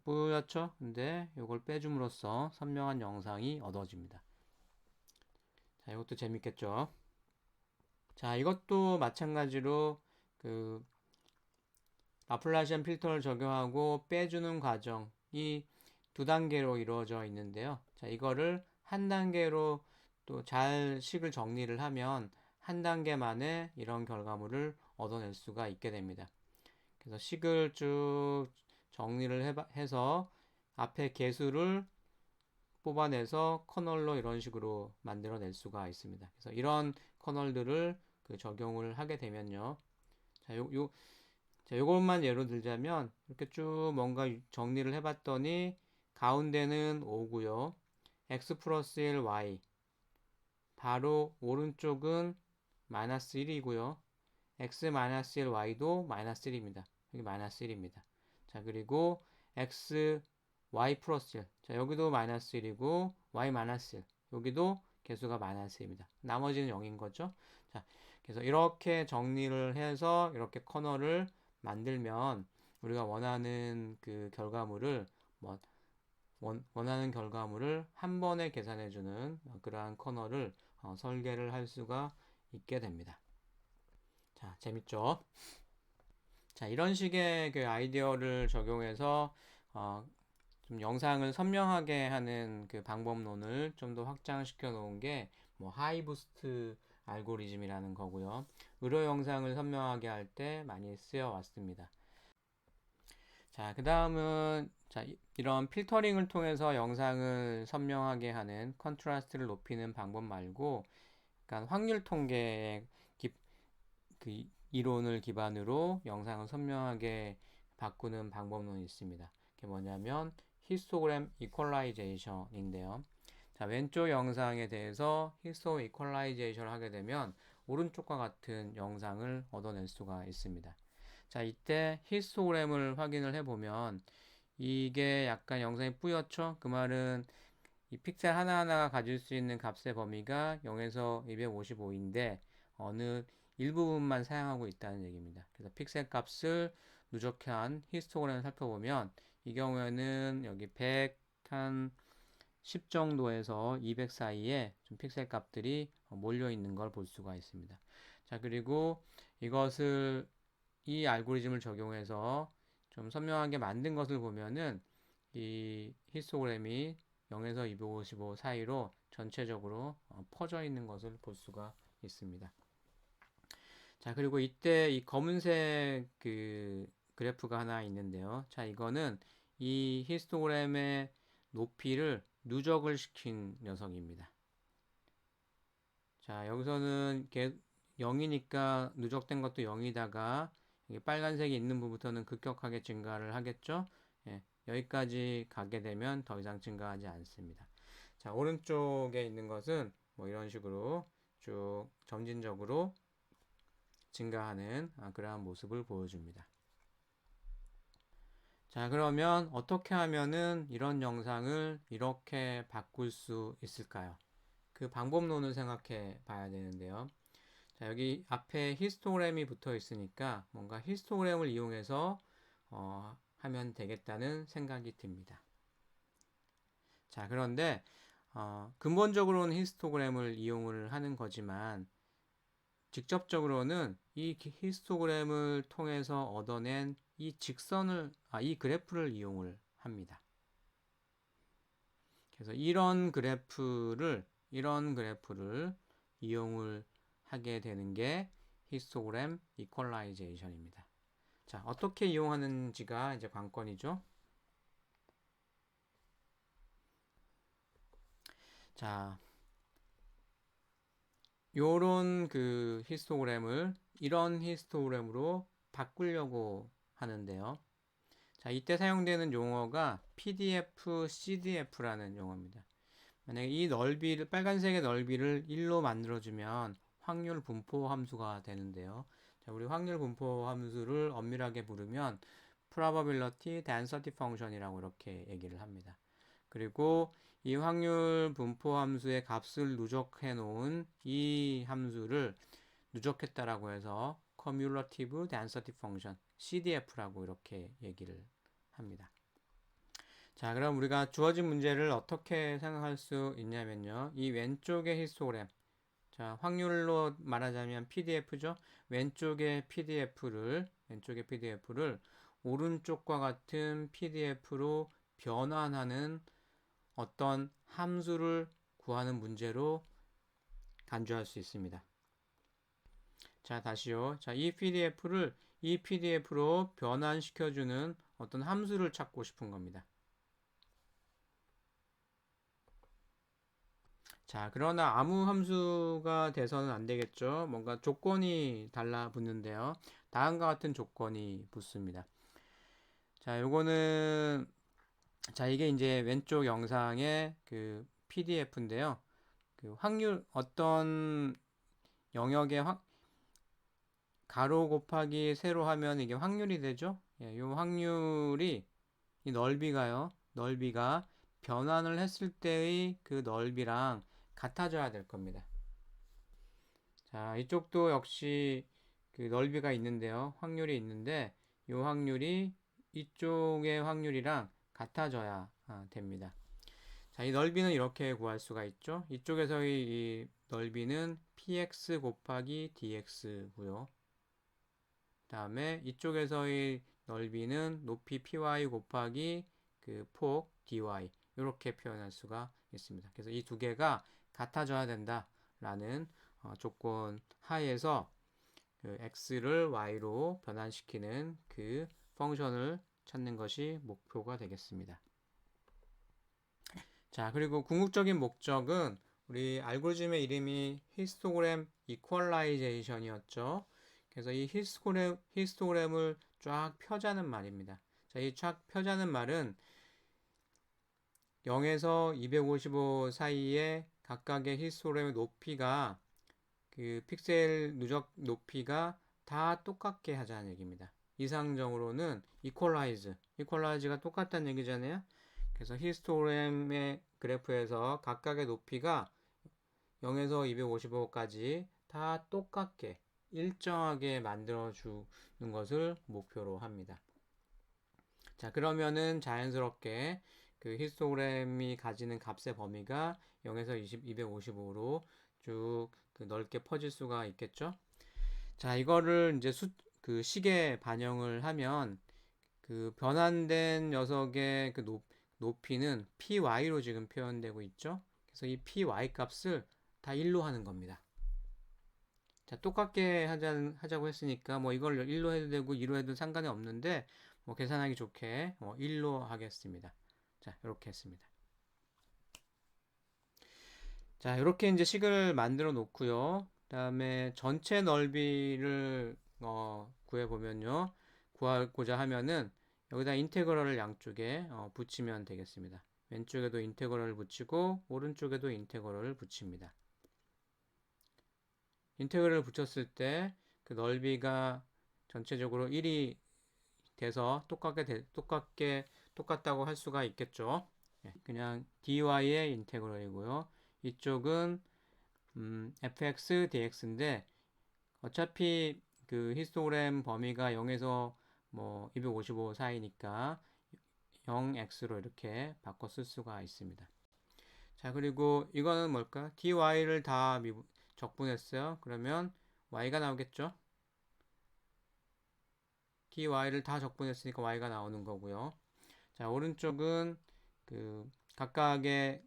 뿌옇죠? 근데 이걸 빼줌으로써 선명한 영상이 얻어집니다. 자, 이것도 재밌겠죠? 자, 이것도 마찬가지로 그 라플라시안 필터를 적용하고 빼주는 과정이 두 단계로 이루어져 있는데요. 자, 이거를 한 단계로 또 잘 식을 정리를 하면 한 단계 만에 이런 결과물을 얻어낼 수가 있게 됩니다. 그래서 식을 쭉 정리를 해서 앞에 개수를 뽑아내서 커널로 이런 식으로 만들어낼 수가 있습니다. 그래서 이런 커널들을 그 적용을 하게 되면요. 자, 요것만 예로 들자면 이렇게 쭉 뭔가 정리를 해봤더니 가운데는 5고요. x 플러스 1 y 바로 오른쪽은 마이너스 1이고요. x 마이너스 1 y도 마이너스 1입니다. 여기 마이너스 1입니다. 자, 그리고 x y 플러스 1. 자, 여기도 마이너스 1이고 y 마이너스 1. 여기도 개수가 마이너스 1입니다. 나머지는 0인 거죠. 자, 그래서 이렇게 정리를 해서 이렇게 커널을 만들면 우리가 원하는 그 결과물을 뭐 원하는 결과물을 한 번에 계산해주는 그러한 커널을 설계를 할 수가 있게 됩니다. 자, 재밌죠? 자, 이런 식의 그 아이디어를 적용해서 좀 영상을 선명하게 하는 그 방법론을 좀 더 확장시켜 놓은 게 뭐 하이부스트 알고리즘이라는 거고요. 의료 영상을 선명하게 할 때 많이 쓰여 왔습니다. 자, 그 다음은 자, 이런 필터링을 통해서 영상을 선명하게 하는 컨트라스트를 높이는 방법 말고 약간 확률 통계의 그 이론을 기반으로 영상을 선명하게 바꾸는 방법론이 있습니다. 그게 뭐냐면 히스토그램 이퀄라이제이션인데요. 자, 왼쪽 영상에 대해서 히스토 이퀄라이제이션을 하게 되면 오른쪽과 같은 영상을 얻어낼 수가 있습니다. 자, 이때 히스토그램을 확인을 해보면 이게 약간 영상이 뿌옇죠? 그 말은 이 픽셀 하나하나가 가질 수 있는 값의 범위가 0에서 255인데 어느 일부분만 사용하고 있다는 얘기입니다. 그래서 픽셀 값을 누적한 히스토그램을 살펴보면 이 경우에는 여기 110 정도에서 200 사이에 좀 픽셀 값들이 몰려 있는 걸 볼 수가 있습니다. 자, 그리고 이것을 이 알고리즘을 적용해서 좀 선명하게 만든 것을 보면은 이 히스토그램이 0에서 255 사이로 전체적으로 퍼져 있는 것을 볼 수가 있습니다. 자, 그리고 이때 이 검은색 그 그래프가 하나 있는데요. 자, 이거는 이 히스토그램의 높이를 누적을 시킨 녀석입니다. 자, 여기서는 0이니까 누적된 것도 0이다가 빨간색이 있는 부분부터는 급격하게 증가를 하겠죠. 예, 여기까지 가게 되면 더 이상 증가하지 않습니다. 자, 오른쪽에 있는 것은 뭐 이런 식으로 쭉 점진적으로 증가하는 그러한 모습을 보여줍니다. 자, 그러면 어떻게 하면은 이런 영상을 이렇게 바꿀 수 있을까요? 그 방법론을 생각해 봐야 되는데요. 자, 여기 앞에 히스토그램이 붙어 있으니까 뭔가 히스토그램을 이용해서 하면 되겠다는 생각이 듭니다. 자, 그런데 근본적으로는 히스토그램을 이용을 하는 거지만 직접적으로는 이 히스토그램을 통해서 얻어낸 이 그래프를 이용을 합니다. 그래서 이런 그래프를 이용을 하게 되는 게 히스토그램 이퀄라이제이션입니다. 자, 어떻게 이용하는지가 이제 관건이죠. 자, 요런 히스토그램을 이런 히스토그램으로 바꾸려고 하는데요. 자, 이때 사용되는 용어가 PDF, CDF라는 용어입니다. 만약에 이 넓이를, 빨간색의 넓이를 1로 만들어주면 확률 분포 함수가 되는데요. 자, 우리 확률 분포 함수를 엄밀하게 부르면 probability density function이라고 이렇게 얘기를 합니다. 그리고 이 확률 분포 함수의 값을 누적해 놓은 이 함수를 누적했다라고 해서 cumulative density function, CDF라고 이렇게 얘기를 합니다. 자, 그럼 우리가 주어진 문제를 어떻게 생각할 수 있냐면요. 이 왼쪽의 히스토그램, 자, 확률로 말하자면 PDF죠. 왼쪽의 PDF를 오른쪽과 같은 PDF로 변환하는 어떤 함수를 구하는 문제로 간주할 수 있습니다. 자, 다시요. 자, 이 PDF로 변환시켜주는 어떤 함수를 찾고 싶은 겁니다. 자, 그러나 아무 함수가 돼서는 안 되겠죠. 뭔가 조건이 달라붙는데요. 다음과 같은 조건이 붙습니다. 자, 이게 이제 왼쪽 영상의 PDF인데요. 어떤 영역의 가로 곱하기 세로 하면 이게 확률이 되죠. 이 확률이, 이 넓이가 변환을 했을 때의 그 넓이랑 같아져야 될 겁니다. 자, 이쪽도 역시 넓이가 있는데요. 확률이 있는데 이 확률이 이쪽의 확률이랑 같아져야 됩니다. 자, 이 넓이는 이렇게 구할 수가 있죠. 이쪽에서의 이 넓이는 px 곱하기 dx고요. 다음에 이쪽에서의 넓이는 높이 py 곱하기 폭 dy, 이렇게 표현할 수가 있습니다. 그래서 이 두 개가 같아져야 된다라는 조건 하에서 x를 y로 변환시키는 펑션을 찾는 것이 목표가 되겠습니다. 자, 그리고 궁극적인 목적은 우리 알고리즘의 이름이 히스토그램 이퀄라이제이션이었죠. 그래서 이 히스토그램을 쫙 펴자는 말입니다. 자, 이 쫙 펴자는 말은 0에서 255 사이에 각각의 히스토그램의 높이가 픽셀 누적 높이가 다 똑같게 하자는 얘기입니다. 이상적으로는 이퀄라이즈가 똑같다는 얘기잖아요. 그래서 히스토그램의 그래프에서 각각의 높이가 0에서 255까지 다 똑같게 일정하게 만들어주는 것을 목표로 합니다. 자, 그러면은 자연스럽게 히스토그램이 가지는 값의 범위가 0에서 255로 쭉 넓게 퍼질 수가 있겠죠. 자, 이거를 이제 식에 반영을 하면 변환된 녀석의 높이는 py로 지금 표현되고 있죠. 그래서 이 py 값을 다 1로 하는 겁니다. 자, 똑같게 하자고 했으니까 뭐 이걸 1로 해도 되고 2로 해도 상관이 없는데 뭐 계산하기 좋게 1로 하겠습니다. 자, 이렇게 했습니다. 자, 이렇게 이제 식을 만들어 놓고요. 그다음에 전체 넓이를 구해 보면요. 구하고자 하면은 여기다 인테그럴을 양쪽에 붙이면 되겠습니다. 왼쪽에도 인테그럴을 붙이고 오른쪽에도 인테그럴을 붙입니다. 인테그럴을 붙였을 때 그 넓이가 전체적으로 1이 돼서 똑같다고 할 수가 있겠죠. 예, 그냥 dy의 인테그럴이고요. 이쪽은 fx dx인데 어차피 그 히스토그램 범위가 0에서 뭐 255 사이니까 0x로 이렇게 바꿔 쓸 수가 있습니다. 자, 그리고 이거는 뭘까? dy를 다 적분했어요. 그러면 y가 나오겠죠? dy를 다 적분했으니까 y가 나오는 거고요. 자, 오른쪽은 그 각각의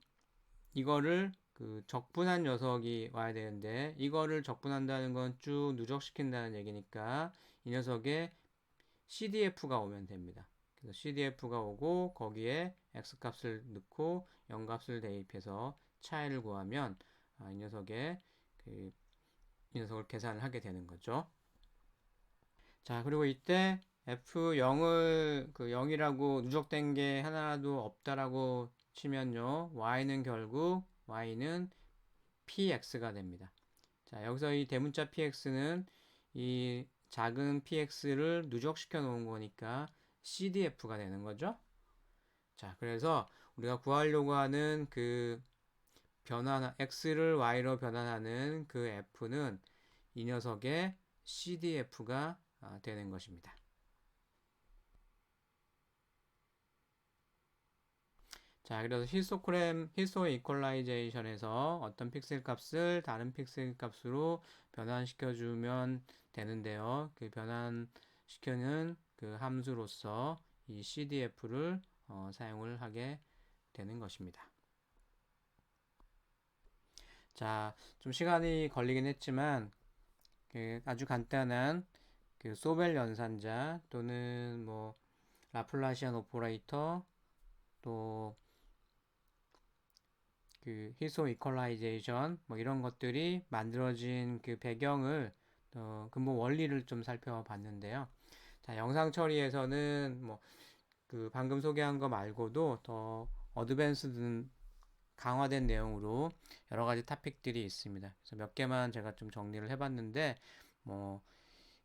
이거를 그 적분한 녀석이 와야 되는데 이거를 적분한다는 건 쭉 누적시킨다는 얘기니까 이 녀석에 CDF가 오면 됩니다. 그래서 CDF가 오고 거기에 x 값을 넣고 0 값을 대입해서 차이를 구하면 이 녀석을 계산을 하게 되는 거죠. 자, 그리고 이때 F0을 그 0이라고 누적된 게 하나도 없다라고 치면요. y는 px가 됩니다. 자, 여기서 이 대문자 px는 이 작은 px를 누적시켜 놓은 거니까 cdf가 되는 거죠. 자, 그래서 우리가 구하려고 하는 그 x를 y로 변환하는 그 f는 이 녀석의 cdf가 되는 것입니다. 자, 그래서 히스토 이퀄라이제이션에서 어떤 픽셀 값을 다른 픽셀 값으로 변환시켜 주면 되는데요. 그 변환시켜는 그 함수로서 이 CDF를 사용을 하게 되는 것입니다. 자, 좀 시간이 걸리긴 했지만 그 아주 간단한 그 소벨 연산자 또는 뭐 라플라시안 오퍼레이터 또 그 히소 이퀄라이제이션 뭐 이런 것들이 만들어진 그 배경을 근본 원리를 좀 살펴봤는데요. 자, 영상 처리에서는 뭐 그 방금 소개한 거 말고도 더 어드밴스드 강화된 내용으로 여러 가지 토픽들이 있습니다. 그래서 몇 개만 제가 좀 정리를 해봤는데 뭐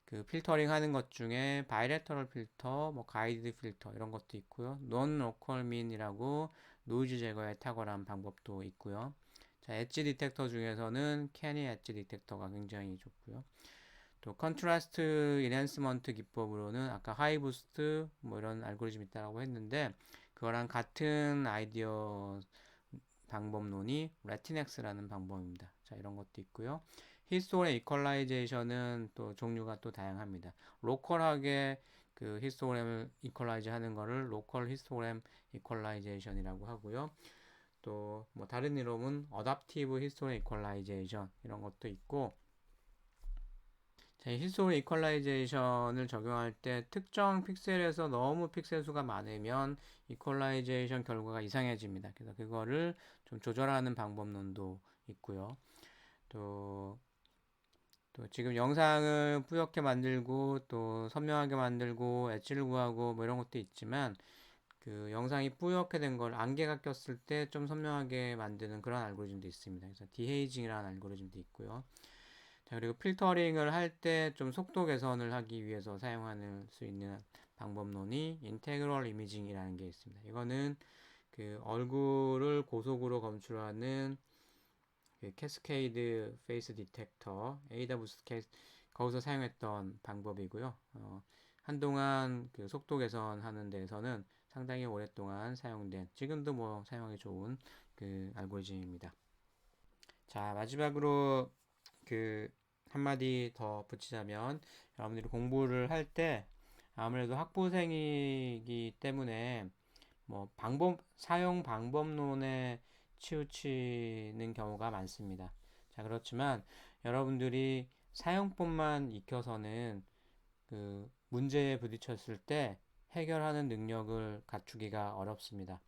그 필터링 하는 것 중에 바이레터럴 필터, 뭐 가이드 필터 이런 것도 있고요. 논 로컬 민이라고 노이즈 제거에 탁월한 방법도 있고요. 자, 엣지 디텍터 중에서는 캐니 엣지 디텍터가 굉장히 좋고요. 또 컨트라스트 인핸스먼트 기법으로는 아까 하이 부스트 뭐 이런 알고리즘이 있다고 했는데 그거랑 같은 아이디어 방법론이 레티넥스라는 방법입니다. 자, 이런 것도 있고요. 히스토그램 이퀄라이제이션은 또 종류가 또 다양합니다. 로컬하게 그 히스토그램을 이퀄라이즈 하는 거를 로컬 히스토그램 이퀄라이제이션이라고 하고요. 또 뭐 다른 이름은 어답티브 히스토그램 이퀄라이제이션 이런 것도 있고 히스토그램 이퀄라이제이션을 적용할 때 특정 픽셀에서 너무 픽셀 수가 많으면 이퀄라이제이션 결과가 이상해집니다. 그래서 그거를 좀 조절하는 방법론도 있고요. 또 지금 영상을 뿌옇게 만들고 또 선명하게 만들고 엣지를 구하고 뭐 이런 것도 있지만 그 영상이 뿌옇게 된 걸 안개가 꼈을 때 좀 선명하게 만드는 그런 알고리즘도 있습니다. 그래서 디헤이징이라는 알고리즘도 있고요. 자, 그리고 필터링을 할 때 좀 속도 개선을 하기 위해서 사용할 수 있는 방법론이 인테그럴 이미징이라는 게 있습니다. 이거는 그 얼굴을 고속으로 검출하는 그 캐스케이드 페이스 디텍터 AWS 거기서 사용했던 방법이고요. 한동안 그 속도 개선하는 데서는 상당히 오랫동안 사용된 지금도 뭐 사용하기 좋은 그 알고리즘입니다. 자, 마지막으로 그 한마디 더 붙이자면 여러분들이 공부를 할 때 아무래도 학부생이기 때문에 뭐 사용 방법론에 치우치는 경우가 많습니다. 자, 그렇지만 여러분들이 사용법만 익혀서는 그 문제에 부딪혔을 때 해결하는 능력을 갖추기가 어렵습니다.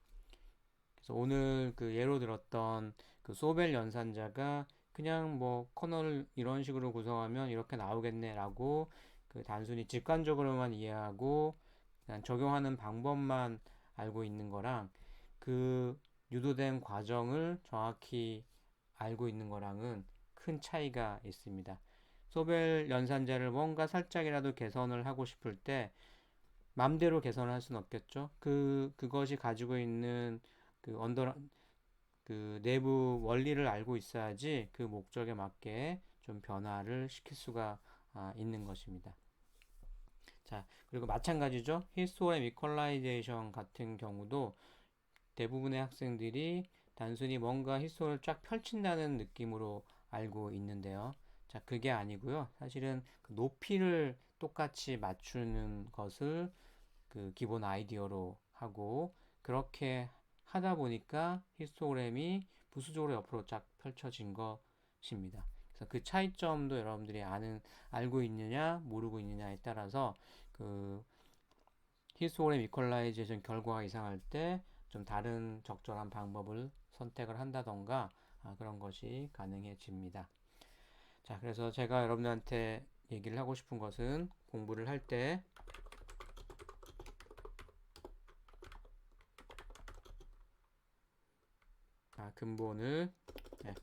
그래서 오늘 그 예로 들었던 그 소벨 연산자가 그냥 뭐 커널을 이런 식으로 구성하면 이렇게 나오겠네라고 그 단순히 직관적으로만 이해하고 그냥 적용하는 방법만 알고 있는 거랑 그 유도된 과정을 정확히 알고 있는 거랑은 큰 차이가 있습니다. 소벨 연산자를 뭔가 살짝이라도 개선을 하고 싶을 때 맘대로 개선을 할 수는 없겠죠. 그것이 가지고 있는 그 그 내부 원리를 알고 있어야지 그 목적에 맞게 좀 변화를 시킬 수가 있는 것입니다. 자, 그리고 마찬가지죠. 히스토그램 이퀄라이제이션 같은 경우도 대부분의 학생들이 단순히 뭔가 히스토를 쫙 펼친다는 느낌으로 알고 있는데요. 자, 그게 아니고요. 사실은 그 높이를 똑같이 맞추는 것을 그 기본 아이디어로 하고, 그렇게 하다 보니까 히스토그램이 부수적으로 옆으로 쫙 펼쳐진 것입니다. 그래서 그 차이점도 여러분들이 알고 있느냐 모르고 있느냐에 따라서 그 히스토그램 이퀄라이제이션 결과가 이상할 때 좀 다른 적절한 방법을 선택을 한다던가 그런 것이 가능해집니다. 자, 그래서 제가 여러분들한테 얘기를 하고 싶은 것은 공부를 할 때 근본을 네.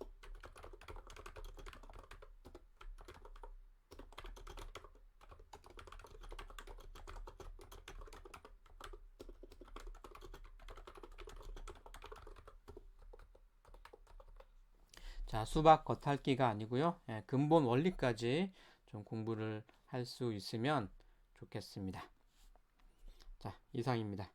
자, 수박 겉핥기가 아니고요. 근본 원리까지 좀 공부를 할 수 있으면 좋겠습니다. 자, 이상입니다.